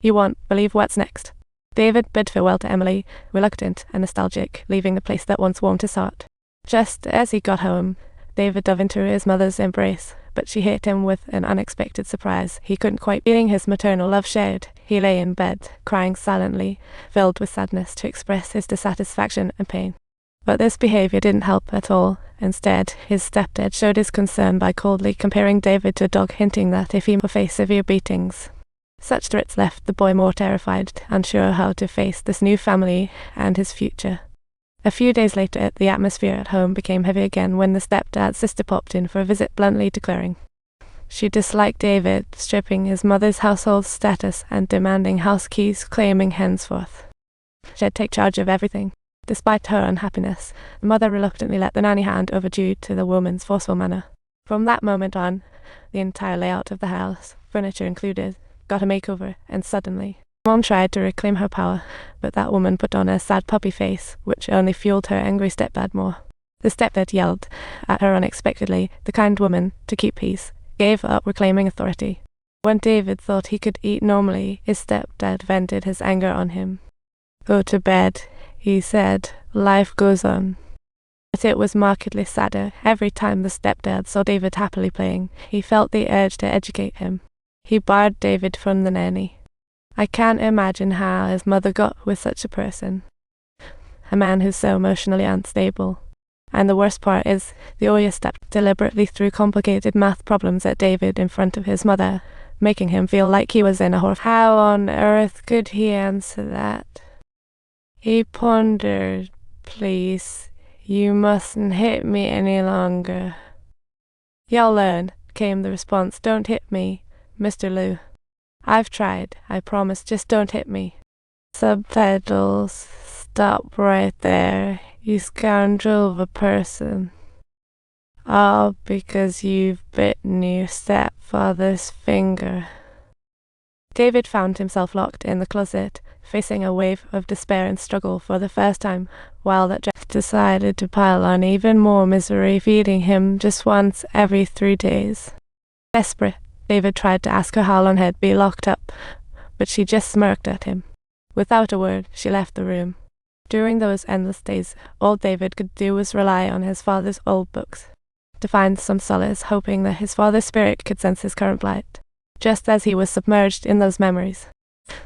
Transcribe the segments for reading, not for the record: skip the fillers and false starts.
You won't believe what's next. David bid farewell to Emily, reluctant and nostalgic, leaving the place that once warmed his heart. Just as he got home, David dove into his mother's embrace, but she hit him with an unexpected surprise. He couldn't quite feeling his maternal love shared. He lay in bed, crying silently, filled with sadness to express his dissatisfaction and pain. But this behavior didn't help at all. Instead, his stepdad showed his concern by coldly comparing David to a dog, hinting that if he would face severe beatings. Such threats left the boy more terrified, unsure how to face this new family and his future. A few days later, the atmosphere at home became heavy again when the stepdad's sister popped in for a visit, bluntly declaring she disliked David, stripping his mother's household status and demanding house keys, claiming henceforth she'd take charge of everything. Despite her unhappiness, the mother reluctantly let the nanny hand over due to the woman's forceful manner. From that moment on, the entire layout of the house, furniture included, got a makeover, and suddenly, Mom tried to reclaim her power, but that woman put on a sad puppy face, which only fueled her angry stepdad more. The stepdad yelled at her unexpectedly. The kind woman, to keep peace, gave up reclaiming authority. When David thought he could eat normally, his stepdad vented his anger on him. "Go to bed," he said. "Life goes on." But it was markedly sadder. Every time the stepdad saw David happily playing, he felt the urge to educate him. He barred David from the nanny. I can't imagine how his mother got with such a person. A man who's so emotionally unstable. And the worst part is, the Oya step deliberately threw complicated math problems at David in front of his mother, making him feel like he was in a horror. How on earth could he answer that? He pondered. "Please, you mustn't hit me any longer." "You'll learn," came the response. "Don't hit me, Mr. Liu." "I've tried. I promise, just don't hit me." Subtitles. Stop right there, you scoundrel of a person. All because you've bitten your stepfather's finger. David found himself locked in the closet, facing a wave of despair and struggle for the first time, while that decided to pile on even more misery, feeding him just once every 3 days. Desperate, David tried to ask her how long he'd be locked up, but she just smirked at him. Without a word, she left the room. During those endless days, all David could do was rely on his father's old books, to find some solace, hoping that his father's spirit could sense his current plight. Just as he was submerged in those memories,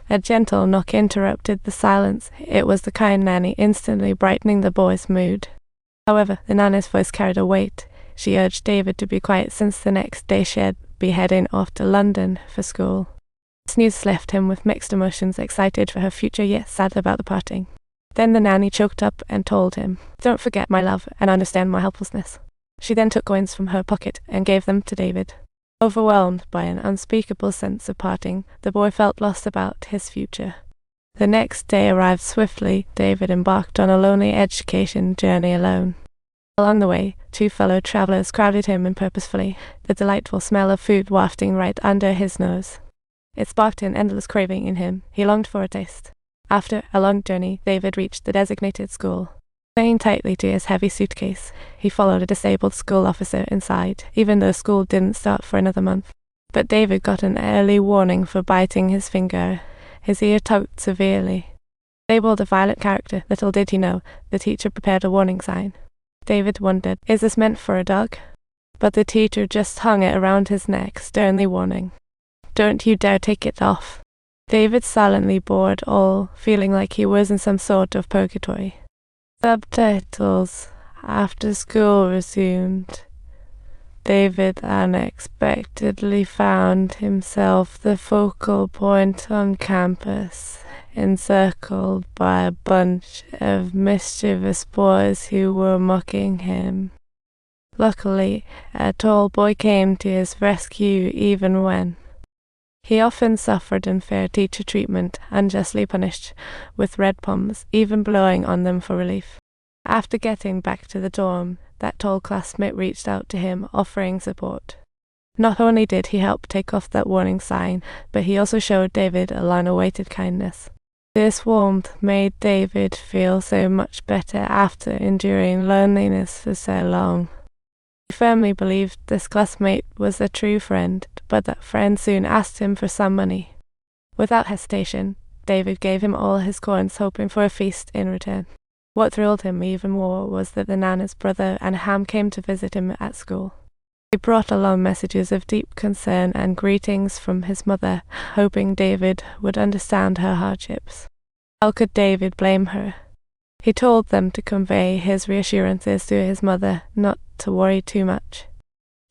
a gentle knock interrupted the silence. It was the kind nanny, instantly brightening the boy's mood. However, the nanny's voice carried a weight. She urged David to be quiet since the next day she'd be heading off to London for school. This news left him with mixed emotions, excited for her future yet sad about the parting. Then the nanny choked up and told him, "Don't forget my love and understand my helplessness." She then took coins from her pocket and gave them to David. Overwhelmed by an unspeakable sense of parting, the boy felt lost about his future. The next day arrived swiftly. David embarked on a lonely education journey alone. Along the way, 2 fellow travelers crowded him in purposefully, the delightful smell of food wafting right under his nose. It sparked an endless craving in him. He longed for a taste. After a long journey, David reached the designated school. Clinging tightly to his heavy suitcase, he followed a disabled school officer inside, even though school didn't start for another month. But David got an early warning for biting his finger. His ear tugged severely. Labeled a violent character, little did he know, the teacher prepared a warning sign. David wondered, is this meant for a dog? But the teacher just hung it around his neck, sternly warning, "Don't you dare take it off." David silently bore it all, feeling like he was in some sort of purgatory. Subtitles. After school resumed, David unexpectedly found himself the focal point on campus, encircled by a bunch of mischievous boys who were mocking him. Luckily, a tall boy came to his rescue even when he often suffered unfair teacher treatment, unjustly punished, with red palms, even blowing on them for relief. After getting back to the dorm, that tall classmate reached out to him, offering support. Not only did he help take off that warning sign, but he also showed David a long-awaited kindness. This warmth made David feel so much better after enduring loneliness for so long. He firmly believed this classmate was a true friend, but that friend soon asked him for some money. Without hesitation, David gave him all his coins, hoping for a feast in return. What thrilled him even more was that the Nana's brother and Ham came to visit him at school. They brought along messages of deep concern and greetings from his mother, hoping David would understand her hardships. How could David blame her? He told them to convey his reassurances to his mother not to worry too much.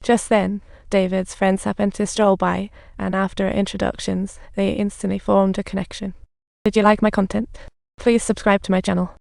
Just then, David's friends happened to stroll by, and after introductions, they instantly formed a connection. Did you like my content? Please subscribe to my channel.